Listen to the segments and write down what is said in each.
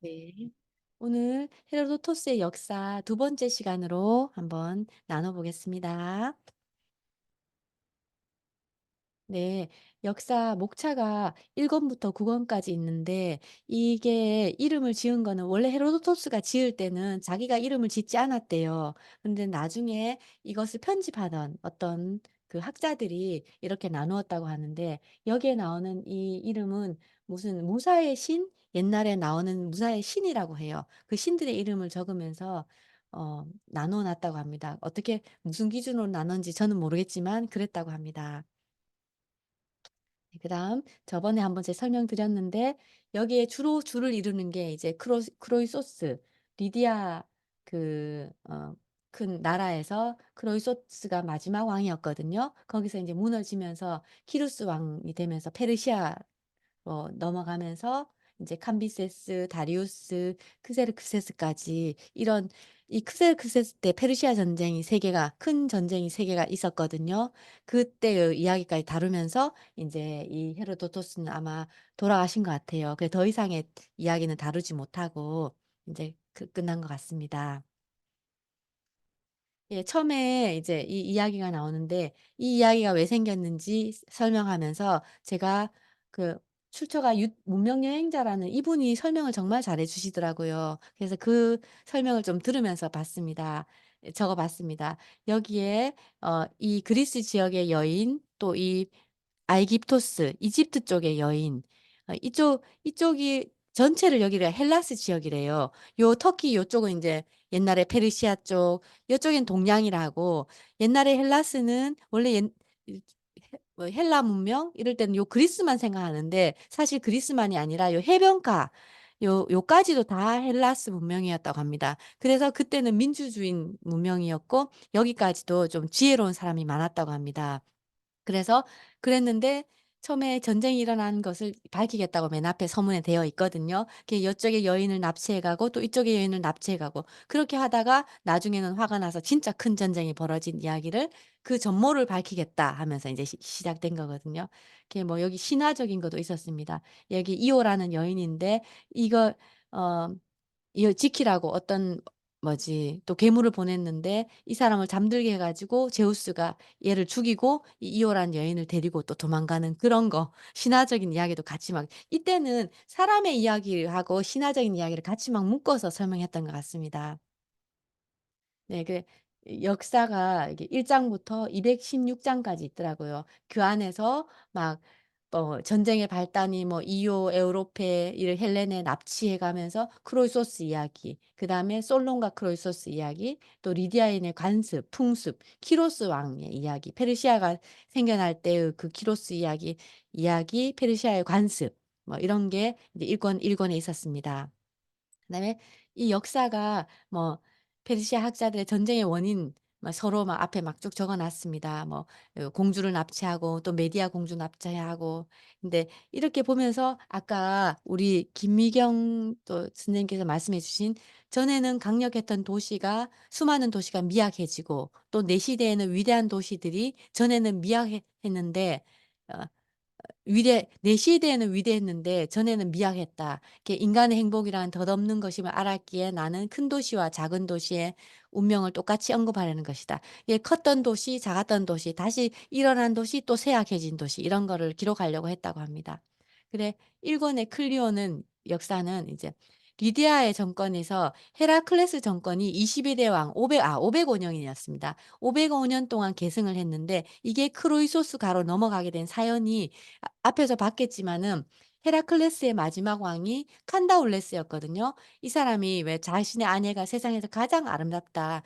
네. 오늘 헤로도토스의 역사 두 번째 시간으로 한번 나눠 보겠습니다. 네. 역사 목차가 1 권부터 9 권까지 있는데 이게 이름을 지은 거는 원래 헤로도토스가 지을 때는 자기가 이름을 짓지 않았대요. 근데 나중에 이것을 편집하던 어떤 그 학자들이 이렇게 나누었다고 하는데 여기에 나오는 이 이름은 무슨 무사의 신? 옛날에 나오는 무사의 신이라고 해요. 그 신들의 이름을 적으면서 나눠 놨다고 합니다. 어떻게 무슨 기준으로 나눴는지 저는 모르겠지만 그랬다고 합니다. 네, 그다음 저번에 한번 제가 설명드렸는데 여기에 주로 줄을 이루는 게 이제 크로이소스, 리디아 그 큰 나라에서 크로이소스가 마지막 왕이었거든요. 거기서 이제 무너지면서 키루스 왕이 되면서 페르시아 넘어가면서 이제 캄비세스, 다리우스, 크세르크세스까지 이런 이 크세르크세스 때 페르시아 전쟁이 세 개가 큰 전쟁이 세 개가 있었거든요. 그때의 이야기까지 다루면서 이제 이 헤로도토스는 아마 돌아가신 것 같아요. 그래서 더 이상의 이야기는 다루지 못하고 이제 끝난 것 같습니다. 예, 처음에 이제 이 이야기가 나오는데 이 이야기가 왜 생겼는지 설명하면서 제가 그 출처가 문명 여행자라는 이분이 설명을 정말 잘해 주시더라고요. 그래서 그 설명을 좀 들으면서 봤습니다. 예, 적어 봤습니다. 여기에 이 그리스 지역의 여인 또 이 아이깁토스 이집트 쪽의 여인 이쪽이 전체를 여기가 헬라스 지역이래요. 요 터키 요쪽은 인제 옛날에 페르시아 쪽 요쪽엔 동양이라고 옛날에 헬라스는 원래 옛 이 헬라 문명 이럴 때는 요 그리스만 생각하는데 사실 그리스만이 아니라 요 해변가 요까지도 다 헬라스 문명이었다고 합니다. 그래서 그때는 민주주의 문명이었고 여기까지도 좀 지혜로운 사람이 많았다고 합니다. 그래서 그랬는데 처음에 전쟁이 일어난 것을 밝히겠다고 맨 앞에 서문에 되어 있거든요. 이쪽의 여인을 납치해 가고 또 이쪽의 여인을 납치해 가고 그렇게 하다가 나중에는 화가 나서 진짜 큰 전쟁이 벌어진 이야기를 그 전모를 밝히겠다 하면서 인제 시작된 거거든요. 여기 신화적인 것도 있었습니다. 여기 이오라는 여인인데 이거 어 이거 지키라고 어떤 또 괴물을 보냈는데 이 사람을 잠들게 해 가지고 제우스가 얘를 죽이고 이 이오라는 여인을 데리고 또 도망가는 그런 거 신화적인 이야기도 같이 막 이때는 사람의 이야기하고 신화적인 이야기를 같이 막 묶어서 설명했던 것 같습니다. 네. 역사가 이게 1 장부터 216 장까지 있더라고요. 그 안에서 막 전쟁의 발단이 이오, 에우로페 이를 헬렌에 납치해 가면서 크로이소스 이야기, 그다음에 솔론과 크로이소스 이야기, 또 리디아인의 관습, 풍습, 키로스 왕의 이야기, 페르시아가 생겨날 때의 그 키로스 이야기, 페르시아의 관습 이런 게 이제 1 권에 있었습니다. 그다음에 이 역사가 페르시아 학자들의 전쟁의 원인 서로 막 앞에 막 쭉 적어 놨습니다. 공주를 납치하고 또 메디아 공주 납치하고. 근데 이렇게 보면서 아까 우리 김미경 또 선생님께서 말씀해 주신 전에는 강력했던 도시가 수많은 도시가 미약해지고 또 내 시대에는 위대한 도시들이 전에는 미약했는데 어 내 시대에는 위대했는데 전에는 미약했다. 이렇게 인간의 행복이란 덧없는 것임을 알았기에 나는 큰 도시와 작은 도시의 운명을 똑같이 언급하려는 것이다. 컸던 도시, 작았던 도시, 다시 일어난 도시, 또 쇠약해진 도시 이런 거를 기록하려고 했다고 합니다. 그래 1 권의 클리오는 역사는 이제 리디아의 정권에서 헤라클레스 정권이 22대 왕 505 년이었습니다. 505년 동안 계승을 했는데 이게 크로이소스 가로 넘어가게 된 사연이 앞에서 봤겠지만은 헤라클레스의 마지막 왕이 칸다울레스였거든요. 이 사람이 왜 자신의 아내가 세상에서 가장 아름답다.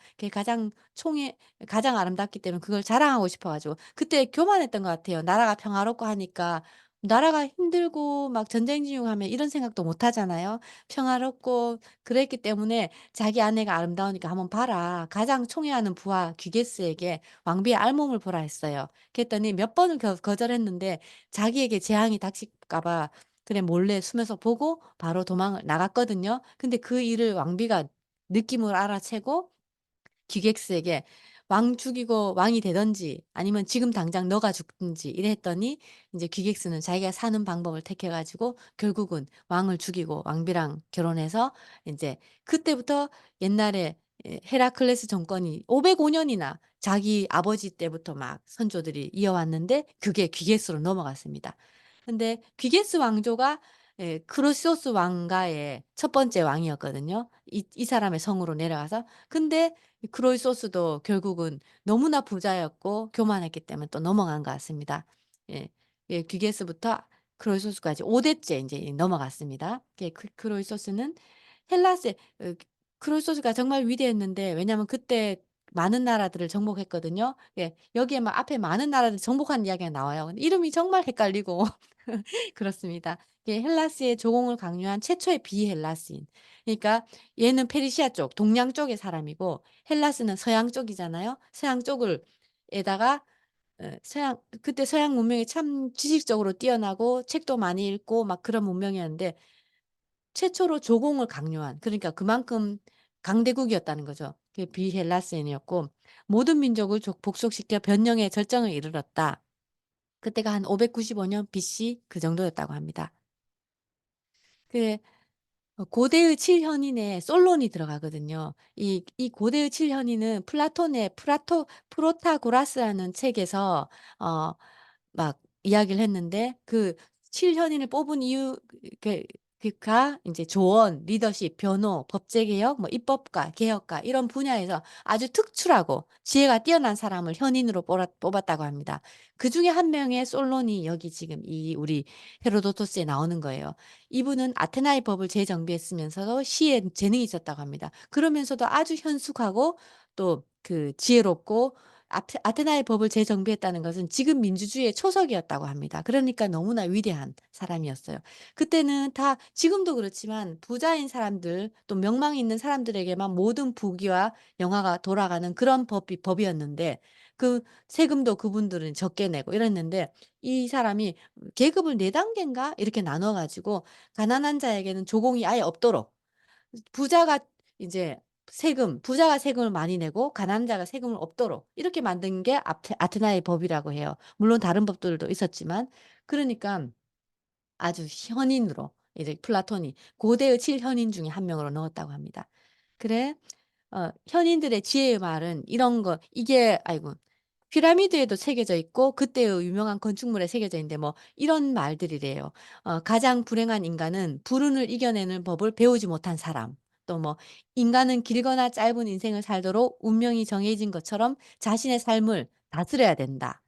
가장 아름답기 때문에 그걸 자랑하고 싶어 가지고 그때 교만했던 것 같아요. 나라가 평화롭고 하니까 나라가 힘들고 막 전쟁 지용하면 이런 생각도 못 하잖아요. 평화롭고 그랬기 때문에 자기 아내가 아름다우니까 "한번 봐라." 가장 총애하는 부하 귀게스에게 왕비의 알몸을 보라 했어요. 그랬더니 몇 번을 거절했는데 자기에게 재앙이 닥칠까 봐 그래 몰래 숨어서 보고 바로 도망을 나갔거든요. 근데 그 일을 왕비가 느낌으로 알아채고 기객스에게 왕 죽이고 왕이 되든지 아니면 지금 당장 너가 죽든지 이래 했더니 인제 귀객스는 자기가 사는 방법을 택해 가지고 결국은 왕을 죽이고 왕비랑 결혼해서 인제 그때부터 옛날에 헤라클레스 정권이 505 년이나 자기 아버지 때부터 막 선조들이 이어왔는데 그게 귀게스로 넘어갔습니다. 근데 귀게스 왕조가 크루시오스 왕가의 첫 번째 왕이었거든요. 이 사람의 성으로 내려가서. 근데 이 크로이소스도 결국은 너무나 부자였고 교만했기 때문에 또 넘어간 것 같습니다. 예. 예 귀게스부터 크로이소스까지 5 대째 인제 넘어갔습니다. 크로이소스는 헬라스의 크루소스가 정말 위대했는데 왜냐하면 그때 많은 나라들을 정복했거든요. 예. 여기에 막 앞에 많은 나라들 정복한 이야기가 나와요. 근데 이름이 정말 헷갈리고 그렇습니다. 이게 헬라스의 조공을 강요한 최초의 비헬라스인. 그러니까 얘는 페르시아 쪽, 동양 쪽의 사람이고 헬라스는 서양 쪽이잖아요. 서양 쪽을 에다가 서양 그때 서양 문명이 참 지식적으로 뛰어나고 책도 많이 읽고 막 그런 문명이었는데 최초로 조공을 강요한 그러니까 그만큼 강대국이었다는 거죠. 그게 비헬라스인이었고 모든 민족을 복속시켜 변형의 절정에 이르렀다. 그때가 한 595년 BC 그 정도였다고 합니다. 그 고대의 칠현인에 솔론이 들어가거든요. 이 고대의 칠현인은 플라톤의 프로타고라스라는 책에서 어 막 이야기를 했는데 그 칠현인을 뽑은 이유 그 그가 인제 조언, 리더십, 변호, 법제 개혁, 뭐 입법가, 개혁가 이런 분야에서 아주 특출하고 지혜가 뛰어난 사람을 현인으로 뽑았다고 합니다. 그중에 한 명의 솔론이 여기 지금 이 우리 헤로도토스에 나오는 거예요. 이분은 아테나의 법을 재정비했으면서도 시에 재능이 있었다고 합니다. 그러면서도 아주 현숙하고 또 그 지혜롭고 아테나의 법을 재정비했다는 것은 지금 민주주의의 초석이었다고 합니다. 그러니까 너무나 위대한 사람이었어요. 그때는 다 지금도 그렇지만 부자인 사람들 또 명망이 있는 사람들에게만 모든 부귀와 영화가 돌아가는 그런 법이었는데 그 세금도 그분들은 적게 내고 이랬는데 이 사람이 계급을 4 단계인가 이렇게 나눠 가지고 가난한 자에게는 조공이 아예 없도록 부자가 이제 부자가 세금을 많이 내고 가난한 자가 세금을 없도록 이렇게 만든 게 아테나의 법이라고 해요. 물론 다른 법들도 있었지만 그러니까 아주 현인으로 이제 플라톤이 고대의 7현인 중에 한 명으로 넣었다고 합니다. 그래 현인들의 지혜의 말은 이런 거 이게 아이고 피라미드에도 새겨져 있고 그때의 유명한 건축물에 새겨져 있는데 뭐 이런 말들이래요. "가장 불행한 인간은 불운을 이겨내는 법을 배우지 못한 사람." 또 뭐 "인간은 길거나 짧은 인생을 살도록 운명이 정해진 것처럼 자신의 삶을 다스려야 된다."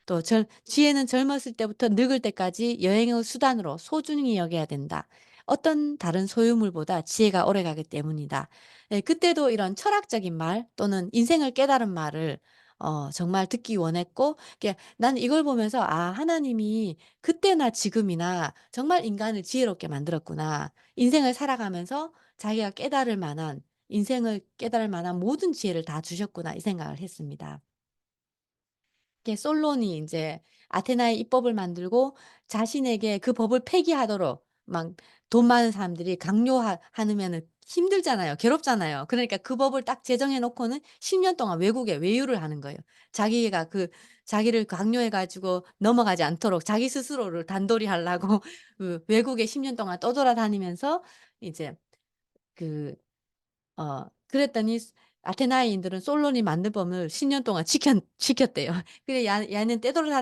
또 "지혜는 젊었을 때부터 늙을 때까지 여행의 수단으로 소중히 여겨야 된다. 어떤 다른 소유물보다 지혜가 오래가기 때문이다." 예 그때도 이런 철학적인 말 또는 인생을 깨달은 말을 정말 듣기 원했고 이게 난 이걸 보면서 '아 하나님이 그때나 지금이나 정말 인간을 지혜롭게 만들었구나. 인생을 살아가면서 자기가 깨달을 만한 인생을 깨달을 만한 모든 지혜를 다 주셨구나.' 이 생각을 했습니다. 이게 솔론이 인제 아테나의 입법을 만들고 자신에게 그 법을 폐기하도록 막 돈 많은 사람들이 하면은 힘들잖아요. 괴롭잖아요. 그러니까 그 법을 딱 제정해 놓고는 10년 동안 외국에 외유를 하는 거예요. 자기가 자기를 강요해 가지고 넘어가지 않도록 자기 스스로를 단돌이 하려고 외국에 10년 동안 떠돌아다니면서 이제 그 그랬더니 아테나이인들은 솔론이 만든 법을 10년 동안 지켰대요. 그래 얘는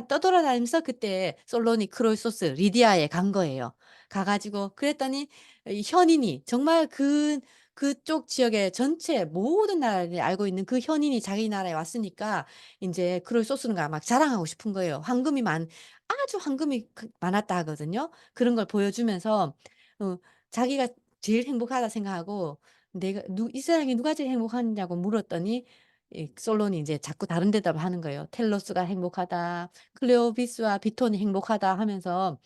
떠돌아다니면서 그때 솔론이 크로이소스 리디아에 간 거예요. 가 가지고 그랬더니 이 현인이 정말 그쪽 지역의 전체 모든 나라들이 알고 있는 그 현인이 자기 나라에 왔으니까 인제 크로이소스가 막 자랑하고 싶은 거예요. 아주 황금이 많았다 하거든요. 그런 걸 보여주면서 어 자기가 제일 행복하다 생각하고 내가 누 이 세상에 누가 제일 행복하냐고 물었더니 이 솔론이 인제 자꾸 다른 대답을 하는 거예요. "텔로스가 행복하다. 클레오비스와 비톤이 행복하다." 하면서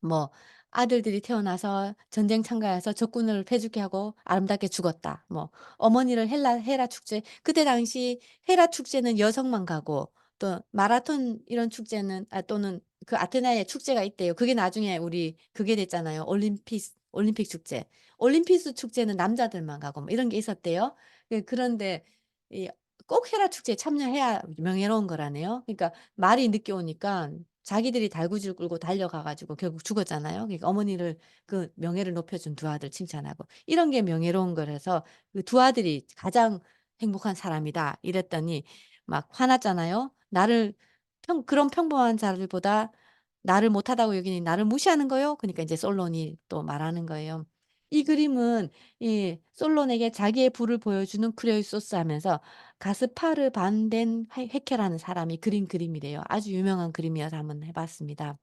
뭐 "아들들이 태어나서 전쟁 참가해서 적군을 패죽게 하고 아름답게 죽었다." 뭐 어머니를 헤라 축제 그때 당시 헤라 축제는 여성만 가고 또 마라톤 이런 축제는 또는 그 아테네에 축제가 있대요. 그게 나중에 우리 그게 됐잖아요. 올림픽 축제. 올림피스 축제는 남자들만 가고 뭐 이런 게 있었대요. 그런데 이 꼭 헤라 축제에 참여해야 명예로운 거라네요. 그러니까 말이 늦게 오니까 자기들이 달구지를 끌고 달려가 가지고 결국 죽었잖아요. 그러니까 어머니를 그 명예를 높여준 두 아들 칭찬하고 이런 게 명예로운 거라서 그 두 아들이 "가장 행복한 사람이다." 이랬더니 막 화났잖아요. 나를 그런 평범한 자들보다 나를 못하다고 여기니 나를 무시하는 거요? 그러니까 인제 솔론이 또 말하는 거예요. 이 그림은 이 솔론에게 자기의 부를 보여주는 크레오소스 하면서 가스파르 반덴 헤케라는 사람이 그린 그림이래요. 아주 유명한 그림이어서 한번 해 봤습니다.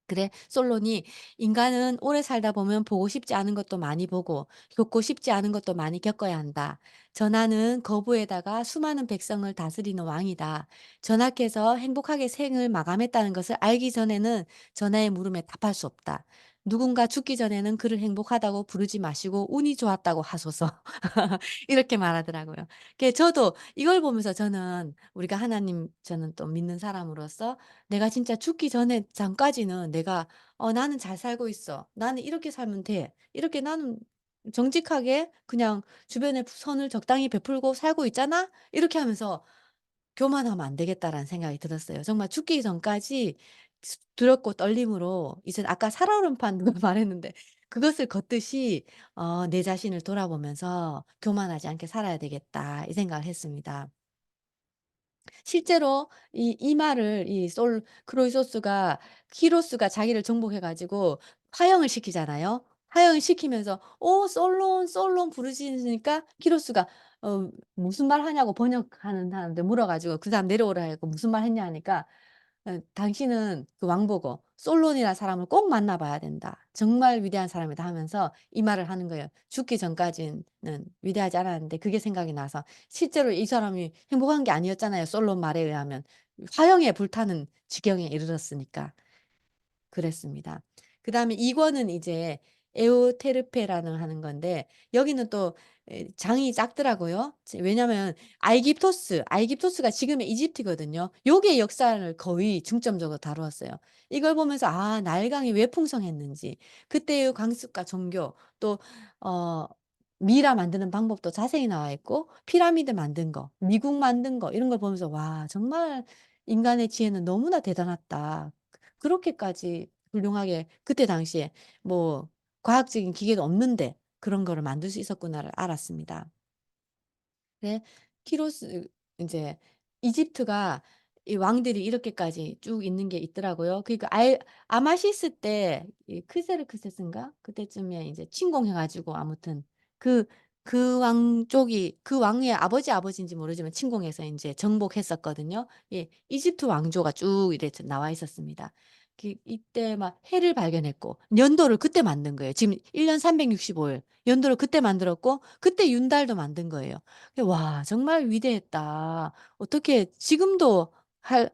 그래 솔론이 "인간은 오래 살다 보면 보고 싶지 않은 것도 많이 보고 겪고 싶지 않은 것도 많이 겪어야 한다. 전하는 거부에다가 수많은 백성을 다스리는 왕이다. 전하께서 행복하게 생을 마감했다는 것을 알기 전에는 전하의 물음에 답할 수 없다. 누군가 죽기 전에는 그를 행복하다고 부르지 마시고 운이 좋았다고 하소서." 이렇게 말하더라고요. 저도 이걸 보면서 저는 우리가 하나님 저는 또 믿는 사람으로서 내가 진짜 죽기 전에 전까지는 내가 '나는 잘 살고 있어. 나는 이렇게 살면 돼. 이렇게 나는 정직하게 그냥 주변에 선을 적당히 베풀고 살고 있잖아.' 이렇게 하면서 '교만하면 안 되겠다.'라는 생각이 들었어요. 정말 죽기 전까지 두렵고 떨림으로 이제 아까 살얼음판 누가 말했는데 그것을 걷듯이 '내 자신을 돌아보면서 교만하지 않게 살아야 되겠다.' 이 생각을 했습니다. 실제로 이 말을 이 솔 크로이소스가 히로스가 자기를 정복해 가지고 화형을 시키잖아요. 화형을 시키면서 솔론, 솔론 부르짖으니까 히로스가 무슨 말 하냐고 번역하는 사람한테 물어 가지고 그 사람 내려오라 해 갖고 "무슨 말 했냐." 하니까 "당신은" 그 왕 보고 "솔론이라는 사람을 꼭 만나 봐야 된다. 정말 위대한 사람이다." 하면서 이 말을 하는 거예요. 죽기 전까지는 위대하지 않았는데 그게 생각이 나서 실제로 이 사람이 행복한 게 아니었잖아요, 솔론 말에 의하면. 화형에 불타는 지경에 이르렀으니까. 그랬습니다. 그다음에 이 권은 이제 에오테르페라는 하는 건데 여기는 또 장이 작더라고요. 왜냐면 아이깁토스가 지금의 이집트거든요. 요게 역사를 거의 중점적으로 다루었어요. 이걸 보면서 나일강이 왜 풍성했는지 그때의 강습과 종교 또 어 미라 만드는 방법도 자세히 나와 있고 피라미드 만든 거, 미국 만든 거 이런 걸 보면서 '와 정말 인간의 지혜는 너무나 대단하다.' 그렇게까지 훌륭하게 그때 당시에 뭐 과학적인 기계도 없는데 그런 거를 만들 수 있었구나를 알았습니다. 네. 키로스 인제 이집트가 이 왕들이 이렇게까지 쭉 있는 게 있더라고요. 그러니까 아마시스 때 이 크세르크세스인가 그때쯤에 인제 침공해 가지고 아무튼 그 왕 쪽이 그 왕의 아버지인지 모르지만 침공해서 인제 정복했었거든요. 예. 이집트 왕조가 쭉 이렇게 나와 있었습니다. 이때 막 해를 발견했고 연도를 그때 만든 거예요. 지금 1년 365 일 연도를 그때 만들었고 그때 윤달도 만든 거예요. 와 정말 위대했다. 어떻게 지금도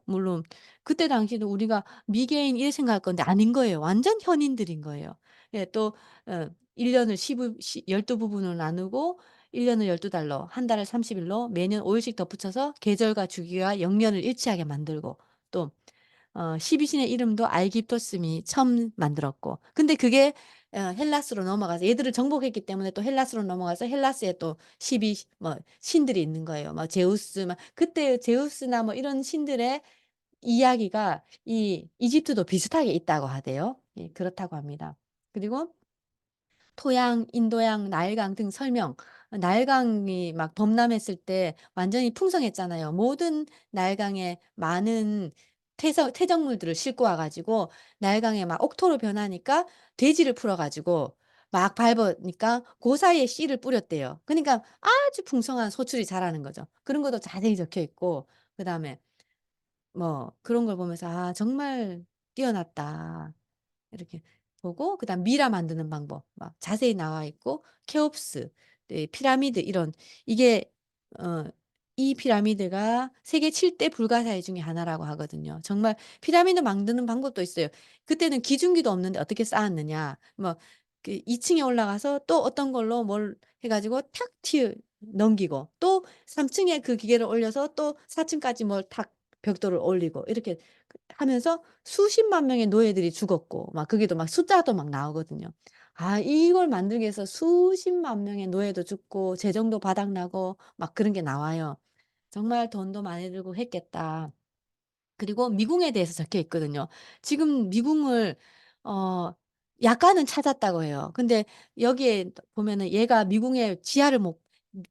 물론 그때 당시에는 우리가 미개인 이래 생각할 건데 아닌 거예요. 완전 현인들인 거예요. 예 또 1 년을 12 부분으로 나누고 1 년을 12 달로 한 달을 30 일로 매년 5 일씩 덧붙여서 계절과 주기와 영년을 일치하게 만들고 또 12신의 이름도 알깁토스미 처음 만들었고 근데 그게 헬라스로 넘어가서 얘들을 정복했기 때문에 또 헬라스로 넘어가서 헬라스에 또 12 뭐 신들이 있는 거예요. 뭐 제우스 막 그때 제우스나 뭐 이런 신들의 이야기가 이 이집트도 비슷하게 있다고 하대요. 예 그렇다고 합니다. 그리고 토양, 인도양, 나일강 등 설명. 나일강이 막 범람했을 때 완전히 풍성했잖아요. 모든 나일강에 많은 퇴적물들을 싣고 와 가지고 나일강에 막 옥토로 변하니까 돼지를 풀어 가지고 막 밟으니까 고 사이에 씨를 뿌렸대요. 그러니까 아주 풍성한 소출이 자라는 거죠. 그런 것도 자세히 적혀 있고 그다음에 뭐 그런 걸 보면서 '아 정말 뛰어났다.' 이렇게 보고 그다음 미라 만드는 방법 막 자세히 나와 있고 케옵스 네 피라미드 이런 이게 어 이 피라미드가 세계 7대 불가사의 중에 하나라고 하거든요. 정말 피라미드 만드는 방법도 있어요. 그때는 기중기도 없는데 어떻게 쌓았느냐. 뭐 2 층에 올라가서 또 어떤 걸로 뭘 해 가지고 탁 넘기고 또 3 층에 그 기계를 올려서 또 4 층까지 뭘 탁 벽돌을 올리고 이렇게 하면서 수십만 명의 노예들이 죽었고 막 거기도 막 숫자도 막 나오거든요. 이걸 만들기 위해서 수십만 명의 노예도 죽고 재정도 바닥나고 막 그런 게 나와요. 정말 돈도 많이 들고 했겠다. 그리고 미궁에 대해서 적혀 있거든요. 지금 미궁을 어 약간은 찾았다고 해요. 근데 여기에 보면은 얘가 미궁의 지하를 못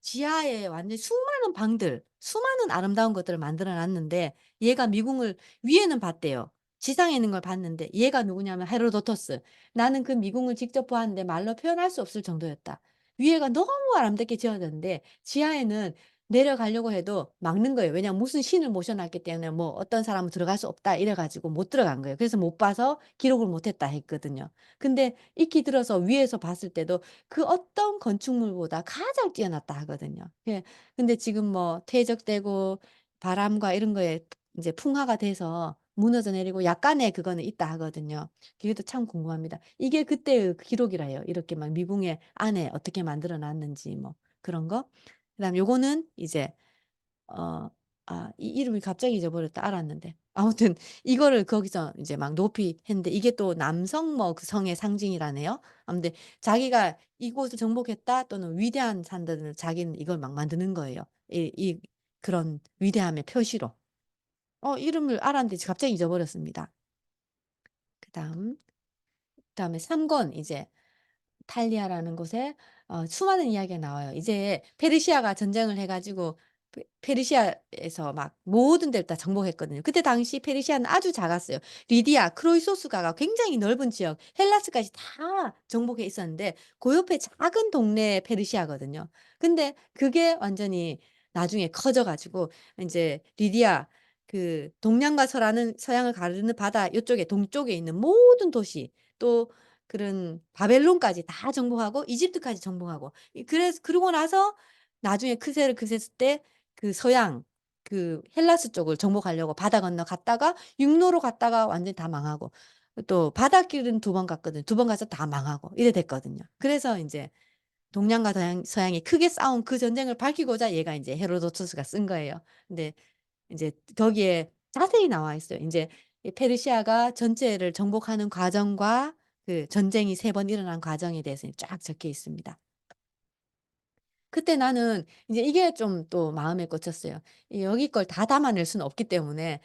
지하에 완전 수많은 방들, 수많은 아름다운 것들을 만들어 놨는데 얘가 미궁을 위에는 봤대요. 지상에 있는 걸 봤는데 얘가 누구냐면 헤로도토스. "나는 그 미궁을 직접 보았는데 말로 표현할 수 없을 정도였다." 위에가 너무 아름답게 지어졌는데 지하에는 내려가려고 해도 막는 거예요. 왜냐하면 무슨 신을 모셔 놨기 때문에 뭐 "어떤 사람은 들어갈 수 없다." 이래 가지고 못 들어간 거예요. 그래서 못 봐서 "기록을 못 했다." 했거든요. 근데 익히 들어서 위에서 봤을 때도 그 어떤 건축물보다 가장 뛰어났다 하거든요. 예. 근데 지금 뭐 퇴적되고 바람과 이런 거에 이제 풍화가 돼서 무너져 내리고 약간의 그거는 있다 하거든요. 그것도 참 궁금합니다. 이게 그때의 기록이라요. 이렇게 막 미궁의 안에 어떻게 만들어 놨는지 뭐 그런 거. 그다음에 요거는 이제 어 이 이름이 갑자기 잊어버렸다. 알았는데. 아무튼 이거를 거기서 이제 막 높이 했는데 이게 또 남성 뭐 그 성의 상징이라네요. 아무튼 자기가 이곳을 정복했다 또는 위대한 산들은 자기는 이걸 막 만드는 거예요. 이 그런 위대함의 표시로. 이름을 알았는데 갑자기 잊어버렸습니다. 그다음 그다음에 3 권 이제 탈리아라는 곳에 수많은 이야기가 나와요. 이제 페르시아가 전쟁을 해 가지고 페르시아에서 막 모든 데를 다 정복했거든요. 그때 당시 페르시아는 아주 작았어요. 리디아, 크로이소스가가 굉장히 넓은 지역, 헬라스까지 다 정복해 있었는데 그 옆에 작은 동네 페르시아거든요. 근데 그게 완전히 나중에 커져 가지고 인제 리디아 그 동양과 서양을 가르는 바다 요쪽에 동쪽에 있는 모든 도시 또 그런 바벨론까지 다 정복하고 이집트까지 정복하고 그러고 나서 나중에 크세를 크세스 때 그 서양 그 헬라스 쪽을 정복하려고 바다 건너 갔다가 육로로 갔다가 완전히 다 망하고 또 바닷길은 2번 갔거든요. 2번 가서 다 망하고 이래 됐거든요. 그래서 인제 동양과 서양이 크게 싸운 그 전쟁을 밝히고자 얘가 인제 헤로도토스가 쓴 거예요. 근데 인제 거기에 자세히 나와 있어요. 인제 이 페르시아가 전체를 정복하는 과정과 그 전쟁이 3번 일어난 과정에 대해서 쫙 적혀 있습니다. 그때 나는 이제 이게 좀 또 마음에 꽂혔어요. 여기 걸 다 담아낼 수는 없기 때문에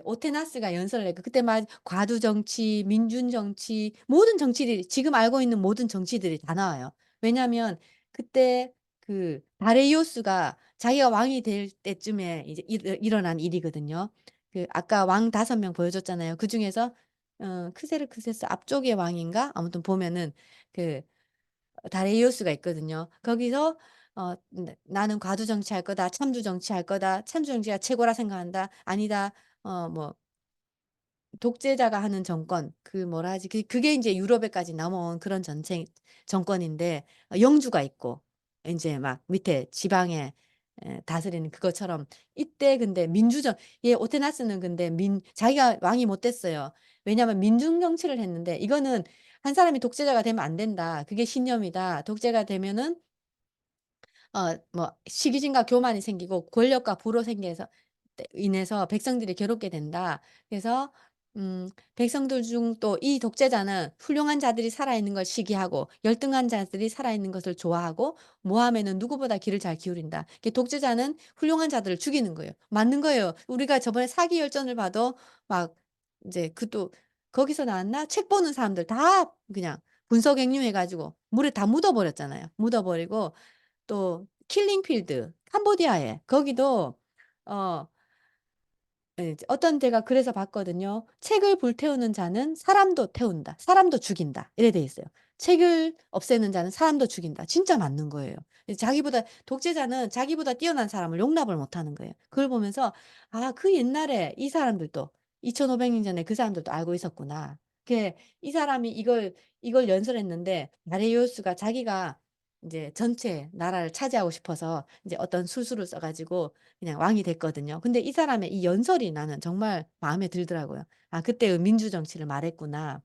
오테나스가 연설을 했고 그때 막 과두 정치, 민준 정치 모든 정치들이 지금 알고 있는 모든 정치들이 다 나와요. 왜냐하면 그때 그 다레이오스가 자기가 왕이 될 때쯤에 이제 일어난 일이거든요. 그 아까 왕 5명 보여줬잖아요. 그중에서 크세르크세스 앞쪽의 왕인가 아무튼 보면은 그 다레이오스가 있거든요. 거기서 나는 과두 정치할 거다. 참주 정치할 거다. 참주 정치가 최고라 생각한다. 아니다. 뭐 독재자가 하는 정권 그 뭐라 하지? 그게 인제 유럽에까지 넘어온 그런 전쟁 정권인데 영주가 있고 인제 막 밑에 지방에 다스리는 그것처럼 이때 근데 민주정 얘 오테나스는 근데 자기가 왕이 못 됐어요. 왜냐하면 민중 정치를 했는데 이거는 '한 사람이 독재자가 되면 안 된다. 그게 신념이다. 독재가 되면은 뭐 시기심과 교만이 생기고 권력과 부로 생겨서 인해서 백성들이 괴롭게 된다. 그래서 백성들 중 또 이 독재자는 훌륭한 자들이 살아있는 걸 시기하고 열등한 자들이 살아있는 것을 좋아하고 모함에는 누구보다 귀를 잘 기울인다. 독재자는 훌륭한 자들을 죽이는 거예요. 맞는 거예요. 우리가 저번에 사기 열전을 봐도 막 이제 또 거기서 나왔나? 책 보는 사람들 다 그냥 분석행유 해 가지고 물에 다 묻어 버렸잖아요. 묻어 버리고 또 킬링 필드 캄보디아에 거기도 어 어떤 데가 그래서 봤거든요. "책을 불태우는 자는 사람도 태운다. 사람도 죽인다." 이래 돼 있어요. "책을 없애는 자는 사람도 죽인다." 진짜 맞는 거예요. 자기보다 독재자는 자기보다 뛰어난 사람을 용납을 못 하는 거예요. 그걸 보면서 '아 그 옛날에 이 사람들도 2,500년 전에 그 사람들도 알고 있었구나.' 이 사람이 이걸 연설했는데 다리우스가 자기가 인제 전체 나라를 차지하고 싶어서 인제 어떤 술수를 써 가지고 그냥 왕이 됐거든요. 근데 이 사람의 이 연설이 나는 정말 마음에 들더라고요. '아 그때의 민주 정치를 말했구나.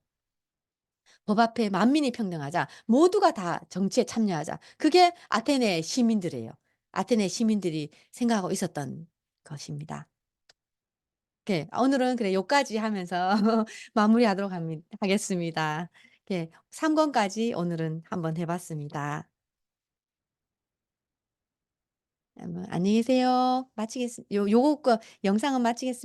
법 앞에 만민이 평등하자. 모두가 다 정치에 참여하자.' 그게 아테네 시민들이에요. 아테네 시민들이 생각하고 있었던 것입니다. 오늘은 그래 요까지 하면서 마무리하도록 하겠습니다. 3 권까지 오늘은 한번 해 봤습니다. 뭐 안녕히 계세요. 마치겠습 요 요거 거 영상은 마치겠습니